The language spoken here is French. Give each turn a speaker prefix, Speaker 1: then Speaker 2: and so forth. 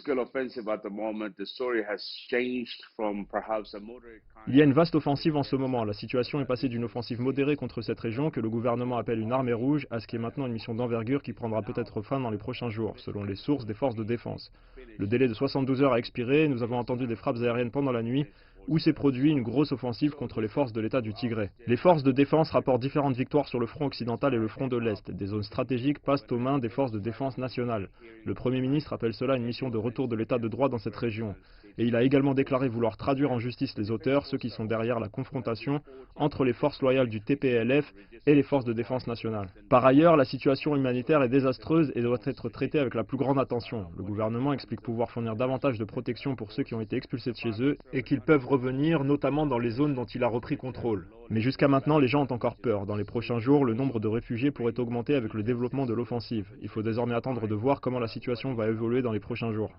Speaker 1: scale offensive at the moment. The story has changed from perhaps a moderate
Speaker 2: Il y a
Speaker 1: kind
Speaker 2: une
Speaker 1: of
Speaker 2: vaste offensive en ce moment. La situation est passée d'une offensive modérée contre cette région que le gouvernement appelle une armée rouge à ce qui est maintenant une mission d'envergure qui prendra peut-être fin dans les prochains jours, selon les sources des forces de défense. Le délai de 72 heures a expiré et nous avons entendu des frappes aériennes pendant la nuit où s'est produit une grosse offensive contre les forces de l'État du Tigré. Les forces de défense rapportent différentes victoires sur le front occidental et le front de l'Est. Des zones stratégiques passent aux mains des forces de défense nationales. Le Premier ministre appelle cela une mission de retour de l'État de droit dans cette région. Et il a également déclaré vouloir traduire en justice les auteurs, ceux qui sont derrière la confrontation entre les forces loyales du TPLF et les forces de défense nationale. Par ailleurs, la situation humanitaire est désastreuse et doit être traitée avec la plus grande attention. Le gouvernement explique pouvoir fournir davantage de protection pour ceux qui ont été expulsés de chez eux et qu'ils peuvent revenir, notamment dans les zones dont il a repris contrôle. Mais jusqu'à maintenant, les gens ont encore peur. Dans les prochains jours, le nombre de réfugiés pourrait augmenter avec le développement de l'offensive. Il faut désormais attendre de voir comment la situation va évoluer dans les prochains jours.